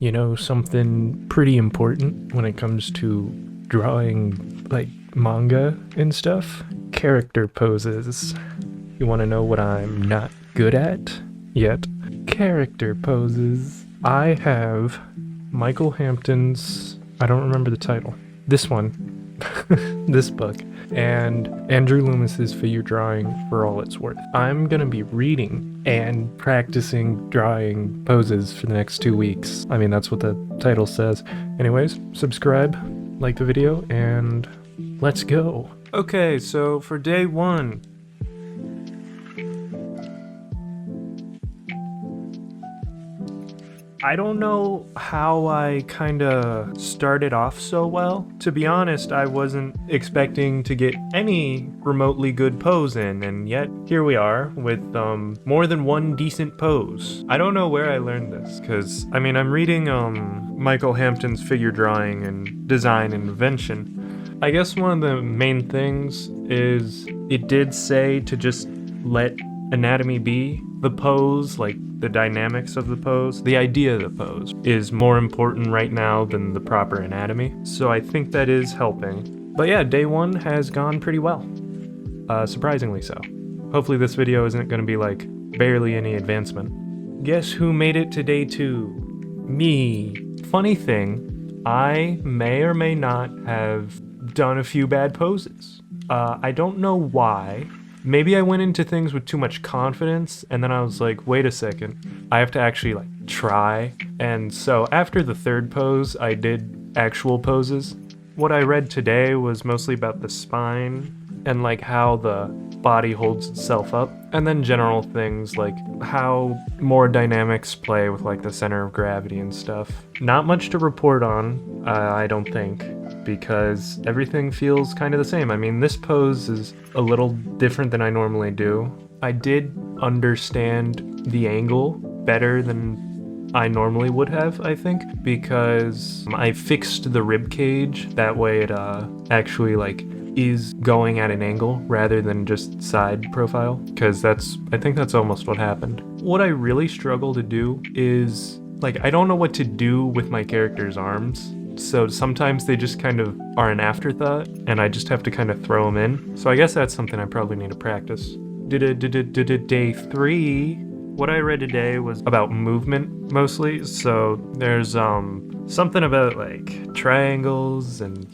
You know, something pretty important when it comes to drawing, like, manga and stuff? Character poses. You wanna know what I'm not good at yet? Character poses. I have Michael Hampton's, I don't remember the title. This one. This book. And Andrew Loomis's figure drawing for all it's worth. I'm gonna be reading and practicing drawing poses for the next 2 weeks. I mean, that's what the title says. Anyways, subscribe, like the video, and let's go. Okay, so for day one, I don't know how I kinda started off so well. To be honest, I wasn't expecting to get any remotely good pose in, and yet here we are with more than one decent pose. I don't know where I learned this, cause I mean, I'm reading Michael Hampton's figure drawing and design and invention. I guess one of the main things is it did say to just let anatomy be. The pose, like the dynamics of the pose, the idea of the pose is more important right now than the proper anatomy. So I think that is helping. But yeah, day one has gone pretty well. Surprisingly so. Hopefully this video isn't gonna be like barely any advancement. Guess who made it to day two? Me. Funny thing, I may or may not have done a few bad poses. I don't know why. Maybe I went into things with too much confidence, and then I was like, wait a second, I have to actually like try. And so after the third pose, I did actual poses. What I read today was mostly about the spine and like how the body holds itself up, and then general things like how more dynamics play with like the center of gravity and stuff. Not much to report on, I don't think, because everything feels kind of the same. I mean, this pose is a little different than I normally do. I did understand the angle better than I normally would have, I think, because I fixed the rib cage. That way it actually like is going at an angle rather than just side profile, because I think that's almost what happened. What I really struggle to do is, like, I don't know what to do with my character's arms. So sometimes they just kind of are an afterthought, and I just have to kind of throw them in. So I guess that's something I probably need to practice. Day three. What I read today was about movement mostly. So there's something about like triangles and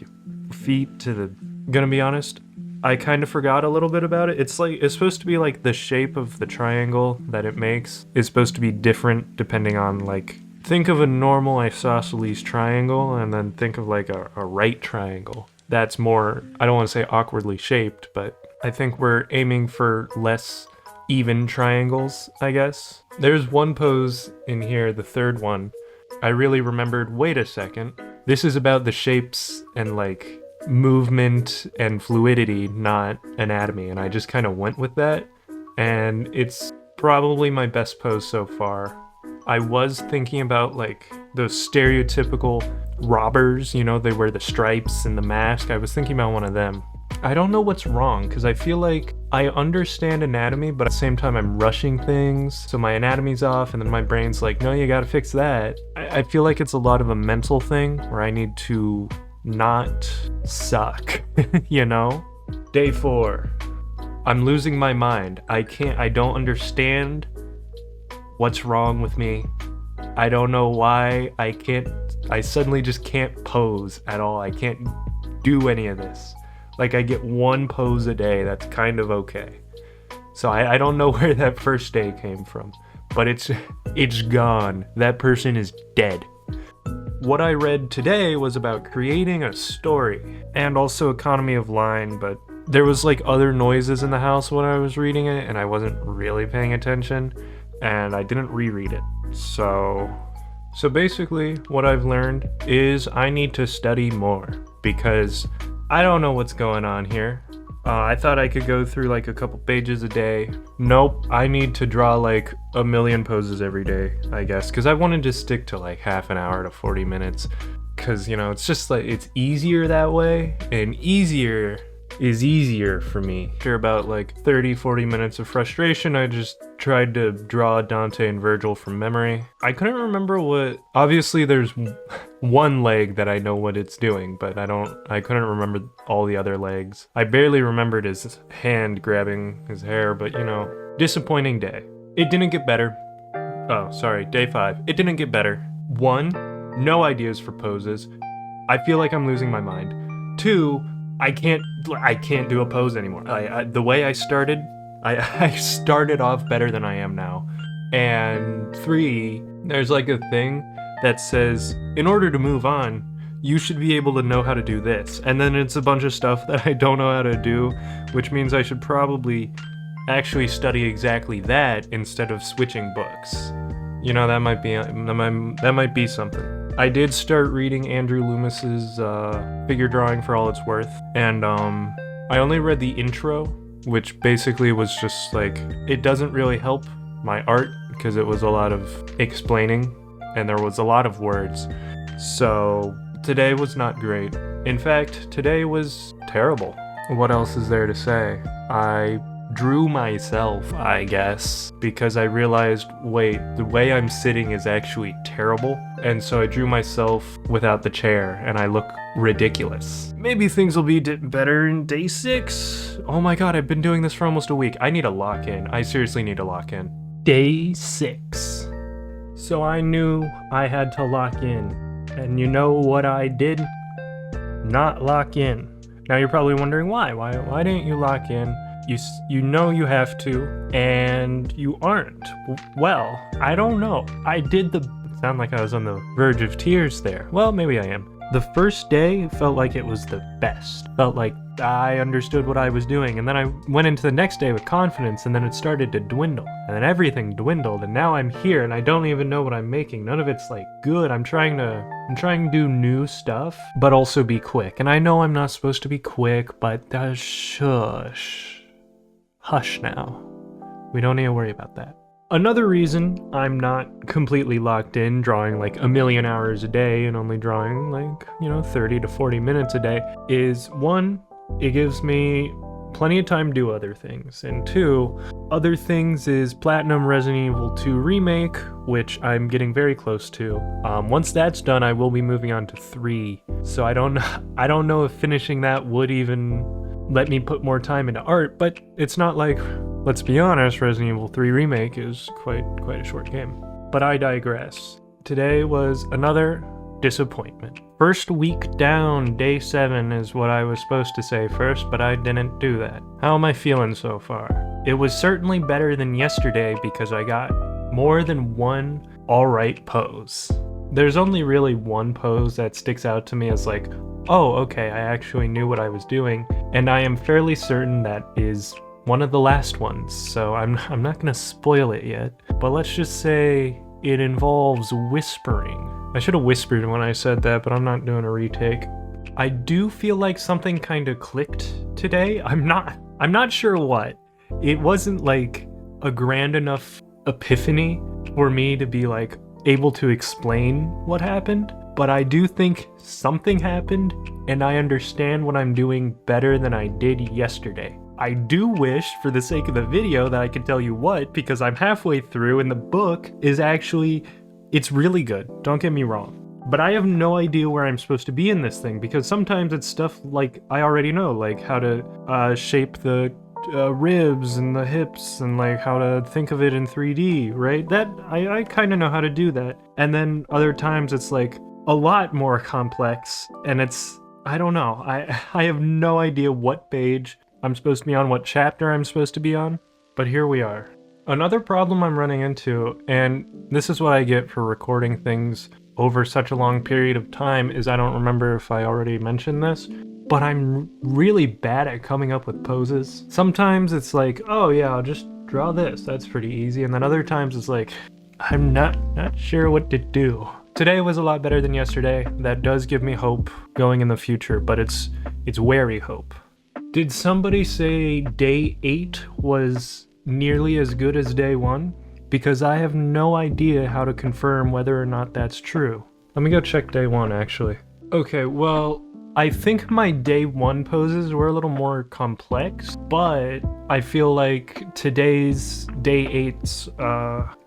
feet to the. Gonna be honest, I kind of forgot a little bit about it. It's supposed to be like the shape of the triangle that it makes is supposed to be different depending on like. Think of a normal isosceles triangle and then think of like a right triangle. That's more, I don't want to say awkwardly shaped, but I think we're aiming for less even triangles, I guess. There's one pose in here, the third one. I really remembered, wait a second, this is about the shapes and like movement and fluidity, not anatomy. And I just kind of went with that. And it's probably my best pose so far. I was thinking about like those stereotypical robbers, you know, they wear the stripes and the mask. I was thinking about one of them. I don't know what's wrong, because I feel like I understand anatomy, but at the same time I'm rushing things, so my anatomy's off, and then my brain's like, no, you gotta fix that. I feel like it's a lot of a mental thing where I need to not suck, you know? Day four. I'm losing my mind. I don't understand what's wrong with me. I don't know why I suddenly just can't pose at all. I can't do any of this. Like, I get one pose a day, that's kind of okay. So I don't know where that first day came from, but it's gone. That person is dead. What I read today was about creating a story and also economy of line, but there was like other noises in the house when I was reading it and I wasn't really paying attention. And I didn't reread it. So basically what I've learned is I need to study more because I don't know what's going on here. I thought I could go through like a couple pages a day. Nope, I need to draw like a million poses every day, I guess, because I wanted to stick to like half an hour to 40 minutes because, you know, it's just like it's easier that way, and easier is easier for me. After about like 30-40 minutes of frustration, I just tried to draw Dante and Virgil from memory. I couldn't remember obviously there's one leg that I know what it's doing, but I couldn't remember all the other legs. I barely remembered his hand grabbing his hair, but you know, disappointing day. It didn't get better. Oh, sorry, day 5. It didn't get better. 1, no ideas for poses. I feel like I'm losing my mind. 2, I can't do a pose anymore. The way I started, I started off better than I am now. And 3, there's like a thing that says, in order to move on, you should be able to know how to do this. And then it's a bunch of stuff that I don't know how to do, which means I should probably actually study exactly that instead of switching books. You know, that might be something. I did start reading Andrew Loomis's Figure Drawing for All It's Worth, and I only read the intro, which basically was just like, it doesn't really help my art because it was a lot of explaining and there was a lot of words. So today was not great. In fact, today was terrible. What else is there to say? I drew myself, I guess, because I realized, wait, the way I'm sitting is actually terrible. And so I drew myself without the chair and I look ridiculous. Maybe things will be better in day 6. Oh my god, I've been doing this for almost a week. I need to lock in. I seriously need to lock in. Day 6. So I knew I had to lock in. And you know what I did? Not lock in. Now you're probably wondering why. Why didn't you lock in? You know you have to, and you aren't. Well, I don't know. I did sound like I was on the verge of tears there. Well, maybe I am. The first day felt like it was the best. Felt like I understood what I was doing, and then I went into the next day with confidence, and then it started to dwindle, and then everything dwindled, and now I'm here, and I don't even know what I'm making. None of it's like good. I'm trying to do new stuff, but also be quick. And I know I'm not supposed to be quick, but shush. Hush now. We don't need to worry about that. Another reason I'm not completely locked in, drawing like a million hours a day and only drawing like, 30 to 40 minutes a day, is 1, it gives me plenty of time to do other things. And 2, other things is Platinum Resident Evil 2 Remake, which I'm getting very close to. Once that's done, I will be moving on to 3. So I don't know if finishing that would even let me put more time into art, but it's not like, let's be honest, Resident Evil 3 Remake is quite a short game. But I digress. Today was another disappointment. First week down, day 7 is what I was supposed to say first, but I didn't do that. How am I feeling so far? It was certainly better than yesterday because I got more than one alright pose. There's only really one pose that sticks out to me as like, oh, okay, I actually knew what I was doing, and I am fairly certain that is one of the last ones, so I'm not gonna spoil it yet, but let's just say it involves whispering. I should have whispered when I said that, but I'm not doing a retake. I do feel like something kind of clicked today. I'm not sure what. It wasn't like a grand enough epiphany for me to be like able to explain what happened, but I do think something happened, and I understand what I'm doing better than I did yesterday. I do wish, for the sake of the video, that I could tell you what, because I'm halfway through, and the book is actually, it's really good, don't get me wrong. But I have no idea where I'm supposed to be in this thing, because sometimes it's stuff like I already know, like how to shape the ribs and the hips and like how to think of it in 3D, right? That I kind of know how to do that. And then other times it's like a lot more complex, and I don't know. I have no idea what page I'm supposed to be on, what chapter I'm supposed to be on, but here we are. Another problem I'm running into, and this is what I get for recording things over such a long period of time, is I don't remember if I already mentioned this, but I'm really bad at coming up with poses. Sometimes it's like, oh yeah, I'll just draw this, that's pretty easy, and then other times it's like, I'm not sure what to do. Today was a lot better than yesterday. That does give me hope going in the future, but it's wary hope. Did somebody say day 8 was nearly as good as day 1? Because I have no idea how to confirm whether or not that's true. Let me go check day 1 actually. Okay, well, I think my day 1 poses were a little more complex, but I feel like today's day 8's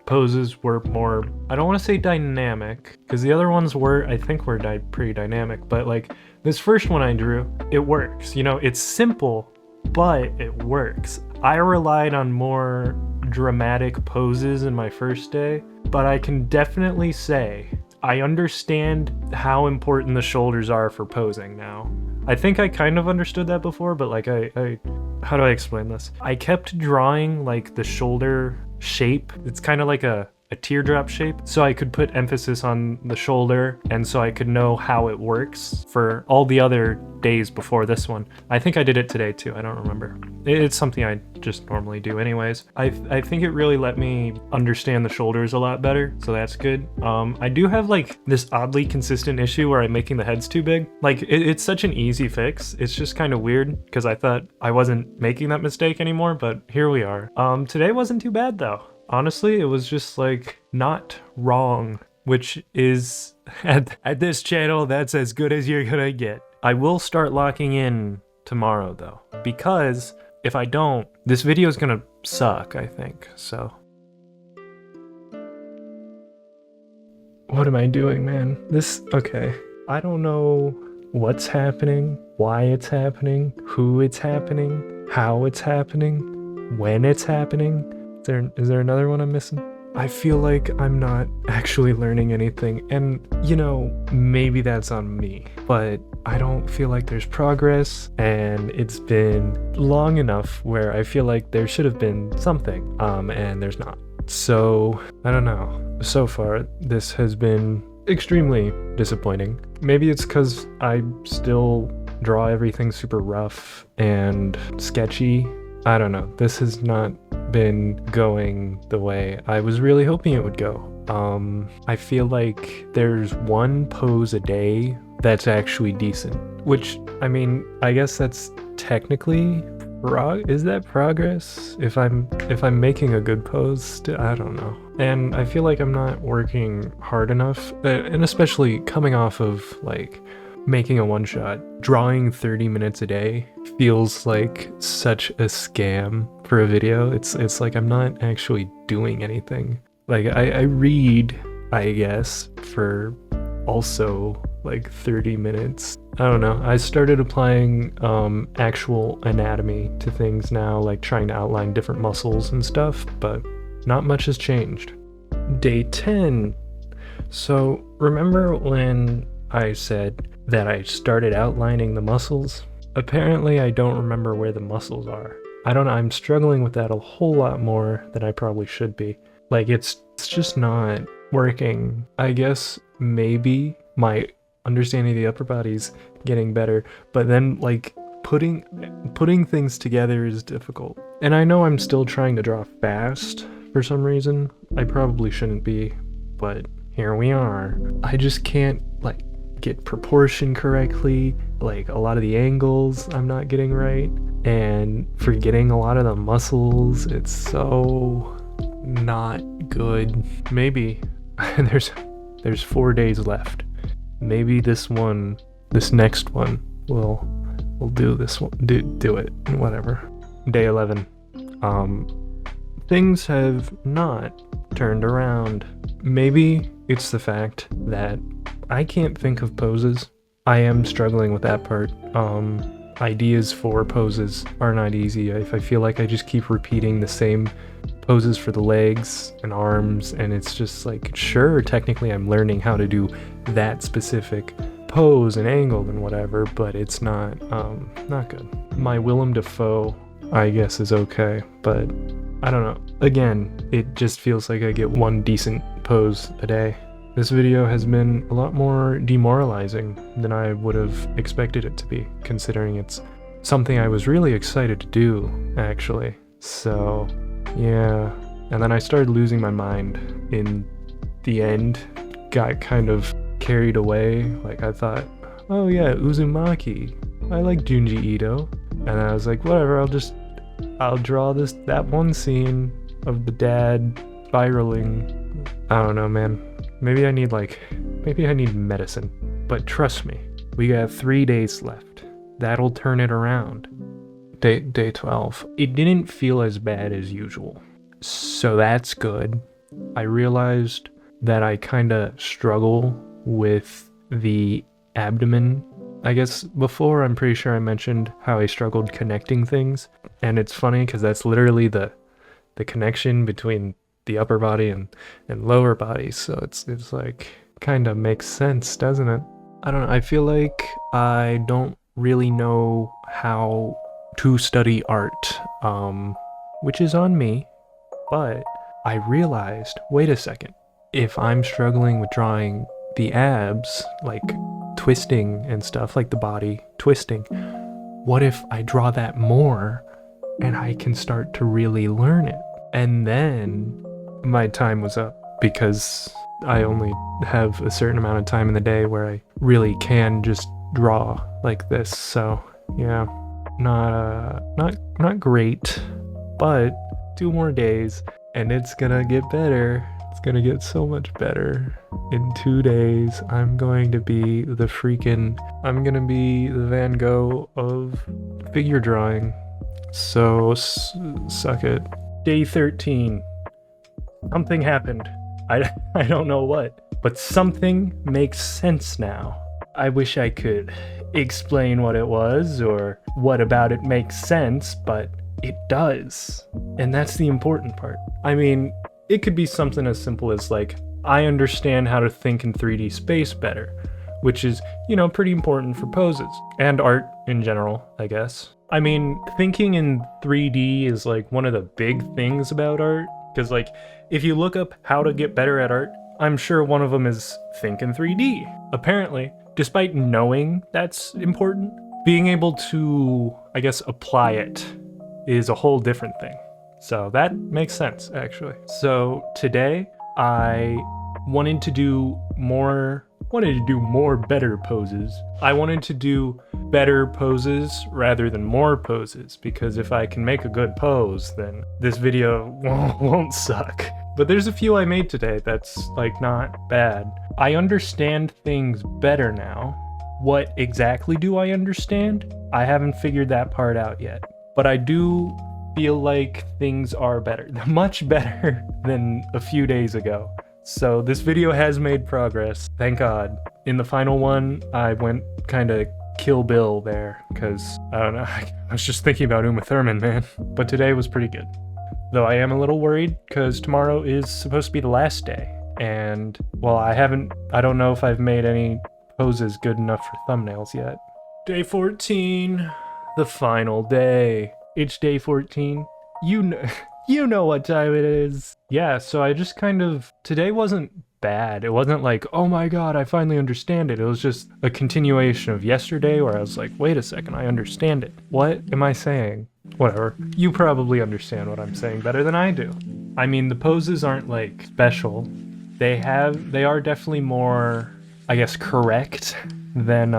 poses were more, I don't want to say dynamic, because the other ones were, I think were pretty dynamic, but like this first one I drew, it works. You know, it's simple, but it works. I relied on more dramatic poses in my first day, but I can definitely say I understand how important the shoulders are for posing now. I think I kind of understood that before, but like how do I explain this? I kept drawing like the shoulder shape. It's kind of like a teardrop shape, so I could put emphasis on the shoulder, and so I could know how it works for all the other days before this one. I think I did it today too, I don't remember. It's something I just normally do anyways. I think it really let me understand the shoulders a lot better, so that's good. I do have like this oddly consistent issue where I'm making the heads too big. Like it's such an easy fix. It's just kind of weird because I thought I wasn't making that mistake anymore, but here we are. Today wasn't too bad though. Honestly, it was just like not wrong, which is at this channel, that's as good as you're gonna get. I will start locking in tomorrow though, because if I don't, this video is gonna suck, I think, so. What am I doing, man? Okay. I don't know what's happening, why it's happening, who it's happening, how it's happening, when it's happening. Is there another one I'm missing? I feel like I'm not actually learning anything, and you know, maybe that's on me, but I don't feel like there's progress, and it's been long enough where I feel like there should have been something, and there's not. So, I don't know. So far, this has been extremely disappointing. Maybe it's because I still draw everything super rough and sketchy. I don't know. This has not been going the way I was really hoping it would go. I feel like there's one pose a day that's actually decent, which, I mean, I guess that's technically is that progress? If I'm making a good pose, I don't know. And I feel like I'm not working hard enough, and especially coming off of like making a one-shot, drawing 30 minutes a day feels like such a scam for a video. It's like I'm not actually doing anything. Like I read, I guess, for also like 30 minutes. I don't know. I started applying actual anatomy to things now, like trying to outline different muscles and stuff, but not much has changed. Day 10. So remember when I said that I started outlining the muscles? Apparently I don't remember where the muscles are. I don't know, I'm struggling with that a whole lot more than I probably should be. Like it's just not working. I guess maybe my understanding of the upper body's getting better, but then like putting things together is difficult. And I know I'm still trying to draw fast for some reason. I probably shouldn't be, but here we are. I just can't like get proportion correctly. Like a lot of the angles I'm not getting right, and forgetting a lot of the muscles. It's so not good. Maybe there's 4 days left. Maybe this next one will do this one. Do it. Whatever. Day 11. Things have not turned around. Maybe it's the fact that I can't think of poses. I am struggling with that part. Ideas for poses are not easy. If I feel like I just keep repeating the same poses for the legs and arms, and it's just like, sure, technically I'm learning how to do that specific pose and angle and whatever, but it's not good. My Willem Dafoe, I guess, is okay, but I don't know. Again, it just feels like I get one decent pose a day. This video has been a lot more demoralizing than I would have expected it to be, considering it's something I was really excited to do, actually. So, yeah. And then I started losing my mind in the end, got kind of carried away. Like I thought, oh yeah, Uzumaki. I like Junji Ito. And I was like, whatever, I'll draw that one scene of the dad spiraling. I don't know, man. Maybe I need medicine. But trust me, We got 3 days left. That'll turn it around. Day 12. It didn't feel as bad as usual. So that's good. I realized that I kind of struggle with the abdomen. I guess before, I'm pretty sure I mentioned how I struggled connecting things. And it's funny because that's literally the connection between the upper body and lower body. So it's like kind of makes sense, doesn't it? I don't know. I feel like I don't really know how to study art, which is on me. But I realized, wait a second, if I'm struggling with drawing the abs, like twisting and stuff, like the body twisting, what if I draw that more and I can start to really learn it? And then my time was up because I only have a certain amount of time in the day where I really can just draw like this. So yeah, not great, but 2 more days and it's gonna get better. It's gonna get so much better. In 2 days, I'm going to be the Van Gogh of figure drawing. So suck it. Day 13. Something happened. I don't know what, but something makes sense now. I wish I could explain what it was or what about it makes sense, but it does. And that's the important part. I mean, it could be something as simple as like, I understand how to think in 3D space better, which is, pretty important for poses and art in general, I guess. I mean, thinking in 3D is like one of the big things about art, because like, if you look up how to get better at art, I'm sure one of them is think in 3D. Apparently, despite knowing that's important, being able to, I guess, apply it is a whole different thing. So that makes sense, actually. So today, I wanted to do more better poses. I wanted to do better poses rather than more poses, because if I can make a good pose, then this video won't suck. But there's a few I made today that's like not bad. I understand things better now. What exactly do I understand? I haven't figured that part out yet. But I do feel like things are better, much better than a few days ago. So this video has made progress, thank God. In the final one, I went kind of Kill Bill there, because, I don't know, I was just thinking about Uma Thurman, man. But today was pretty good. Though I am a little worried, because tomorrow is supposed to be the last day. And, well, I don't know if I've made any poses good enough for thumbnails yet. Day 14, the final day. It's day 14. You know what time it is. Yeah, so I just today wasn't bad. It wasn't like, oh my god, I finally understand it. It was just a continuation of yesterday where I was like, wait a second, I understand it. What am I saying? Whatever. You probably understand what I'm saying better than I do. I mean, the poses aren't like special. They are definitely more, I guess, correct than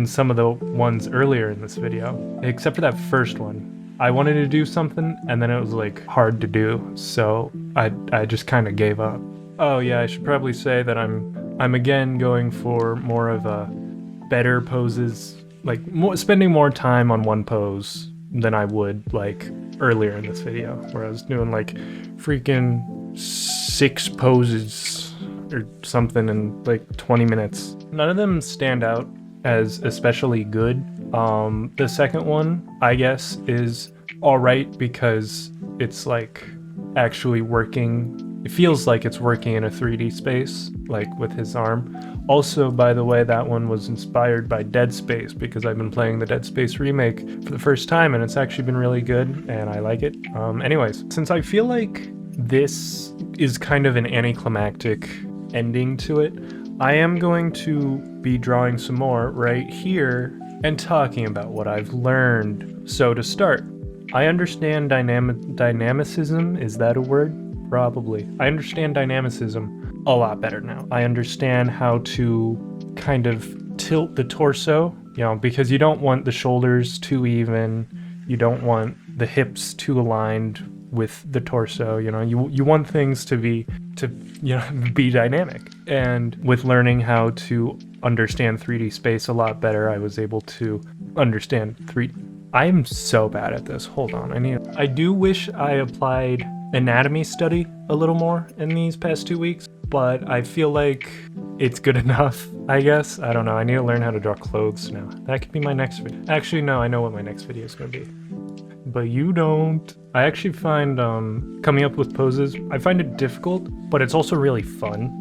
some of the ones earlier in this video. Except for that first one. I wanted to do something and then it was like hard to do, so I just kind of gave up. Oh yeah, I should probably say that I'm again going for more of a better poses, like spending more time on one pose than I would like earlier in this video, where I was doing like freaking 6 poses or something in like 20 minutes. None of them stand out as especially good. The second one, I guess, is alright because it's like actually working. It feels like it's working in a 3D space, like with his arm. Also, by the way, that one was inspired by Dead Space, because I've been playing the Dead Space remake for the first time and it's actually been really good and I like it. Anyways, since I feel like this is kind of an anticlimactic ending to it, I am going to be drawing some more right here and talking about what I've learned. So to start, I understand dynamicism, is that a word? Probably. I understand dynamicism a lot better now. I understand how to kind of tilt the torso, because you don't want the shoulders too even, you don't want the hips too aligned with the torso. You know, you want things to be be dynamic. And with learning how to understand 3D space a lot better, I was able to understand I'm so bad at this. Hold on, I do wish I applied anatomy study a little more in these past 2 weeks, but I feel like it's good enough, I guess. I don't know, I need to learn how to draw clothes now. That could be my next video. Actually, no, I know what my next video is gonna be. But you don't. I actually find coming up with poses, I find it difficult, but it's also really fun.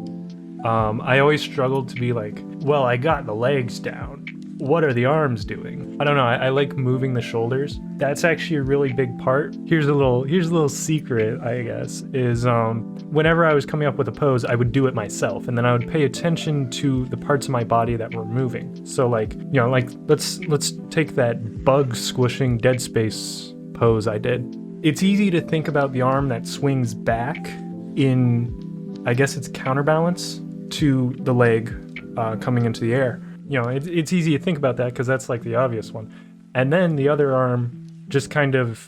I always struggled to be like, well, I got the legs down. What are the arms doing? I don't know, I like moving the shoulders. That's actually a really big part. Here's a little secret, I guess, is whenever I was coming up with a pose, I would do it myself, and then I would pay attention to the parts of my body that were moving. So like, you know, like let's take that bug squishing dead space pose I did. It's easy to think about the arm that swings back in, I guess it's counterbalance to the leg coming into the air. You know, it's easy to think about that because that's like the obvious one. And then the other arm just kind of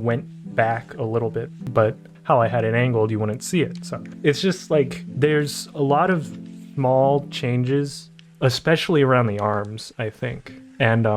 went back a little bit, but how I had it angled, you wouldn't see it. So it's just like, there's a lot of small changes, especially around the arms, I think. And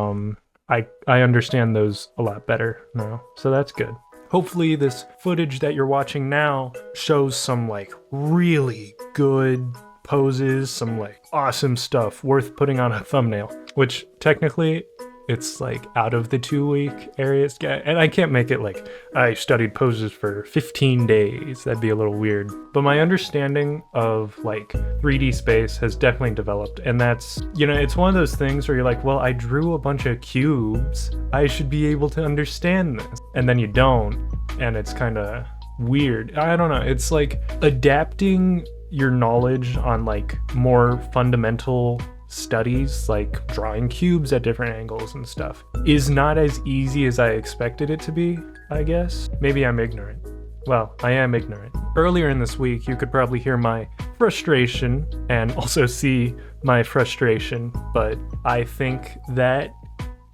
I understand those a lot better now, so that's good. Hopefully this footage that you're watching now shows some like really good poses, some like awesome stuff worth putting on a thumbnail, which technically it's like out of the 2-week areas. And I can't make it like I studied poses for 15 days. That'd be a little weird. But my understanding of like 3D space has definitely developed. And that's, you know, it's one of those things where you're like, well, I drew a bunch of cubes. I should be able to understand this. And then you don't. And it's kind of weird. I don't know. It's like adapting your knowledge on like more fundamental studies, like drawing cubes at different angles and stuff, is not as easy as I expected it to be, I guess. Maybe I'm ignorant. Well, I am ignorant. Earlier in this week, you could probably hear my frustration and also see my frustration, but I think that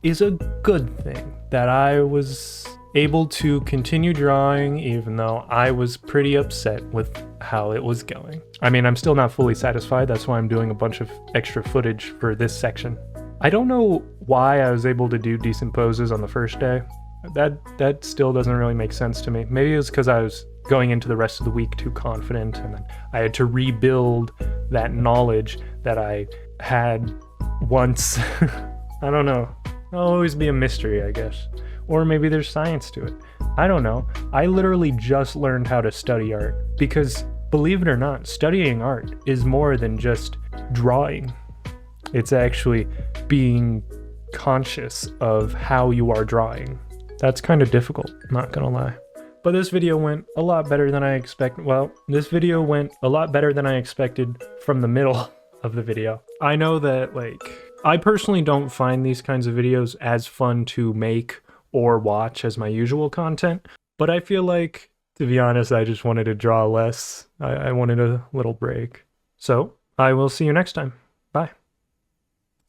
is a good thing, that I was able to continue drawing even though I was pretty upset with how it was going. I mean, I'm still not fully satisfied. That's why I'm doing a bunch of extra footage for this section. I don't know why I was able to do decent poses on the first day. That still doesn't really make sense to me. Maybe it was because I was going into the rest of the week too confident, and then I had to rebuild that knowledge that I had once. I don't know. It'll always be a mystery, I guess. Or maybe there's science to it. I don't know. I literally just learned how to study art because, believe it or not, studying art is more than just drawing. It's actually being conscious of how you are drawing. That's kind of difficult, not gonna lie. But this video went a lot better than I expected. Well, this video went a lot better than I expected from the middle of the video. I know that, like, I personally don't find these kinds of videos as fun to make or watch as my usual content, but I feel like, to be honest, I just wanted to draw less. I wanted a little break. So, I will see you next time. Bye.